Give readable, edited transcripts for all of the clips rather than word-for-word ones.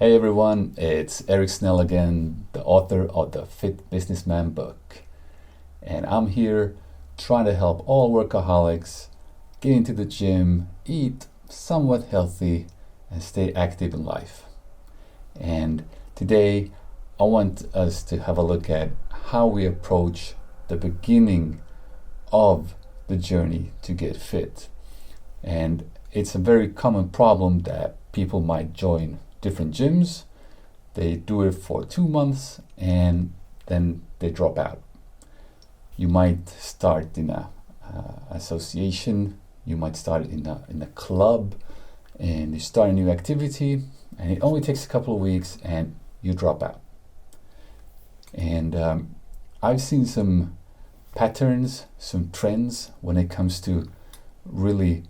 Hey everyone, it's Eric Snell again, the author of the Fit Businessman book. And I'm here trying to help all workaholics get into the gym, eat somewhat healthy, and stay active in life. And today, I want us to have a look at how we approach the beginning of the journey to get fit. And it's a very common problem that people might join different gyms. They do it for 2 months and then they drop out. You might start in a association, you might start in a club, and you start a new activity, and it only takes a couple of weeks and you drop out. And I've seen some patterns, some trends when it comes to really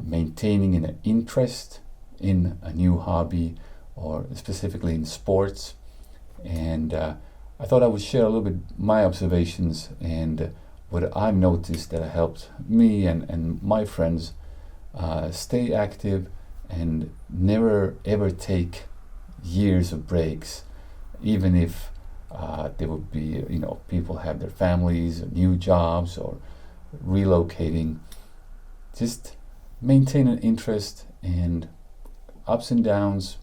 maintaining an interest in a new hobby, or specifically in sports. And I thought I would share a little bit my observations and what I've noticed that helped me and my friends stay active and never ever take years of breaks, even if there would be, people have their families, or new jobs, or relocating. Just maintain an interest, and ups and downs,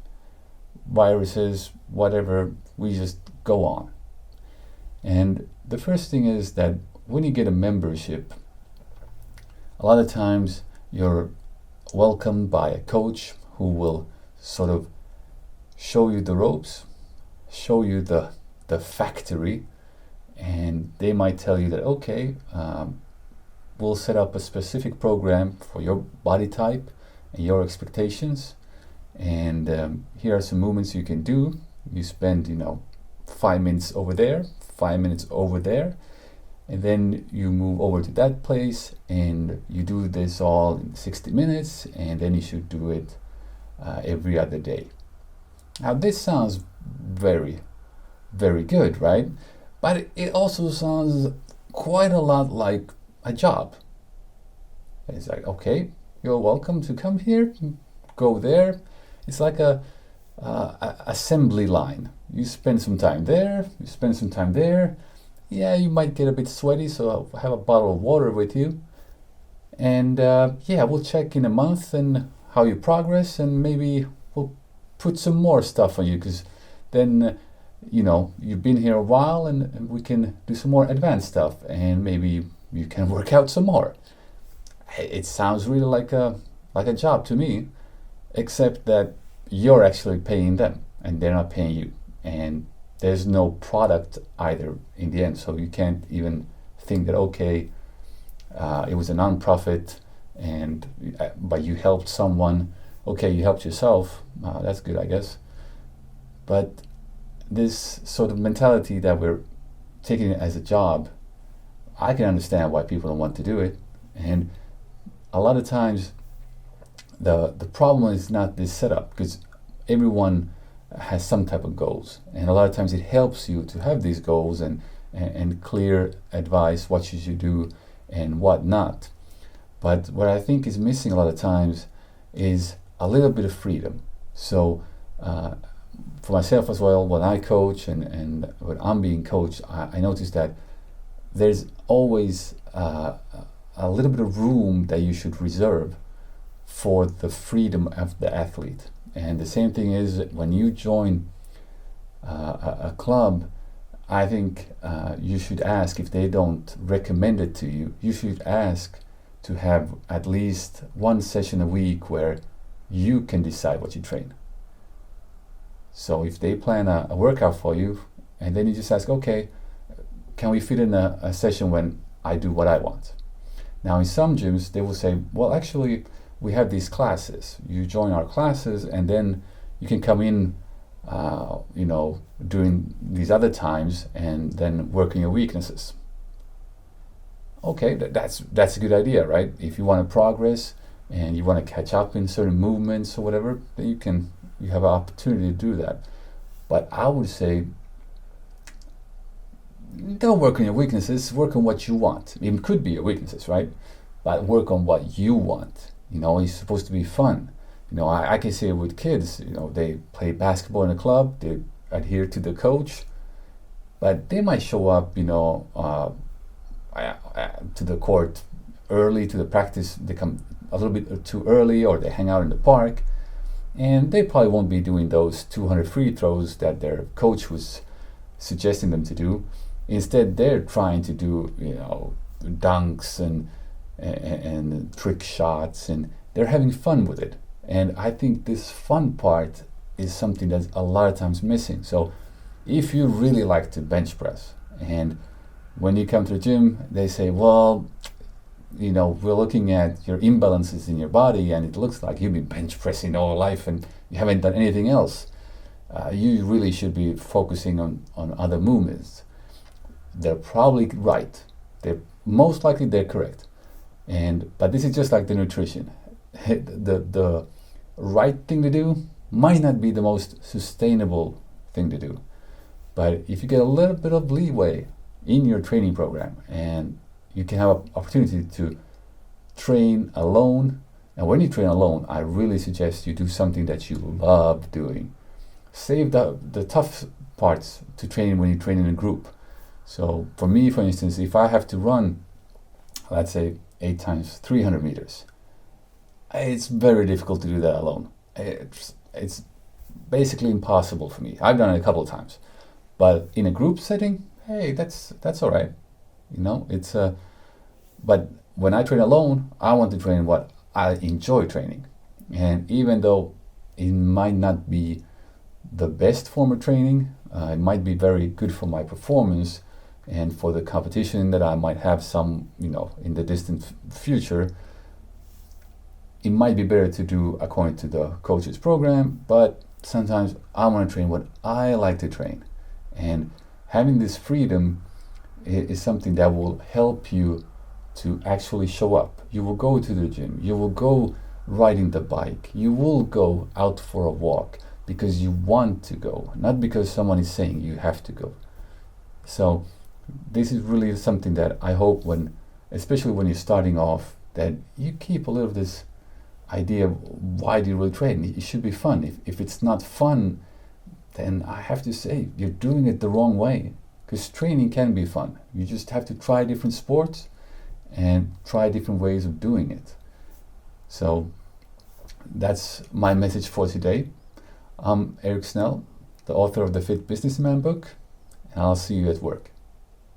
viruses, whatever, we just go on. And the first thing is that when you get a membership, a lot of times you're welcomed by a coach who will sort of show you the ropes, show you the factory, and they might tell you that, okay, we'll set up a specific program for your body type and your expectations. And here are some movements you can do. You spend, 5 minutes over there, 5 minutes over there, and then you move over to that place and you do this all in 60 minutes, and then you should do it every other day. Now this sounds very, very good, right? But it also sounds quite a lot like a job. It's like, okay, you're welcome to come here, go there. It's like a assembly line. You spend some time there, you spend some time there. Yeah, you might get a bit sweaty, so have a bottle of water with you. And we'll check in a month and how you progress, and maybe we'll put some more stuff on you, because then, you've been here a while, and we can do some more advanced stuff, and maybe you can work out some more. It sounds really like a job to me, except that you're actually paying them and they're not paying you, and there's no product either in the end. So you can't even think that, okay, it was a non-profit but you helped someone. Okay, you helped yourself, that's good, I guess. But this sort of mentality that we're taking it as a job, I can understand why people don't want to do it. And a lot of times the problem is not this setup, because everyone has some type of goals, and a lot of times it helps you to have these goals and clear advice what you should do and what not. But what I think is missing a lot of times is a little bit of freedom. So for myself as well, when I coach and when I'm being coached, I notice that there's always a little bit of room that you should reserve for the freedom of the athlete. And the same thing is when you join a club, I think you should ask, if they don't recommend it to you, you should ask to have at least one session a week where you can decide what you train. So if they plan a workout for you, and then you just ask, okay, can we fit in a session when I do what I want? Now in some gyms, they will say, well, actually, we have these classes. You join our classes, and then you can come in, during these other times, and then work on your weaknesses. Okay, that's a good idea, right? If you want to progress and you want to catch up in certain movements or whatever, then you have an opportunity to do that. But I would say, don't work on your weaknesses. Work on what you want. It could be your weaknesses, right? But work on what you want. It's supposed to be fun. I can see it with kids. They play basketball in a club, they adhere to the coach, but they might show up, to the court early, to the practice. They come a little bit too early, or they hang out in the park, and they probably won't be doing those 200 free throws that their coach was suggesting them to do. Instead, they're trying to do, dunks and trick shots, and they're having fun with it. And I think this fun part is something that's a lot of times missing. So if you really like to bench press, and when you come to the gym, they say, well, we're looking at your imbalances in your body, and it looks like you've been bench pressing all life and you haven't done anything else. You really should be focusing on other movements. They're probably right. Most likely they're correct. But this is just like the nutrition. The right thing to do might not be the most sustainable thing to do. But if you get a little bit of leeway in your training program, and you can have an opportunity to train alone, and when you train alone, I really suggest you do something that you love doing. Save the tough parts to train when you train in a group. So for me, for instance, if I have to run, let's say 8 times 300 meters, it's very difficult to do that alone. It's basically impossible for me. I've done it a couple of times, but in a group setting, hey, that's all right. But when I train alone, I want to train what I enjoy training. And even though it might not be the best form of training, it might be very good for my performance and for the competition that I might have some, in the distant future. It might be better to do according to the coach's program, but sometimes I want to train what I like to train. And having this freedom is something that will help you to actually show up. You will go to the gym, you will go riding the bike, you will go out for a walk because you want to go, not because someone is saying you have to go. So this is really something that I hope especially when you're starting off, that you keep a little of this idea of why do you really train. It should be fun. If it's not fun, then I have to say you're doing it the wrong way, because training can be fun. You just have to try different sports and try different ways of doing it. So that's my message for today. I'm Eric Snell, the author of the Fit Businessman book, and I'll see you at work.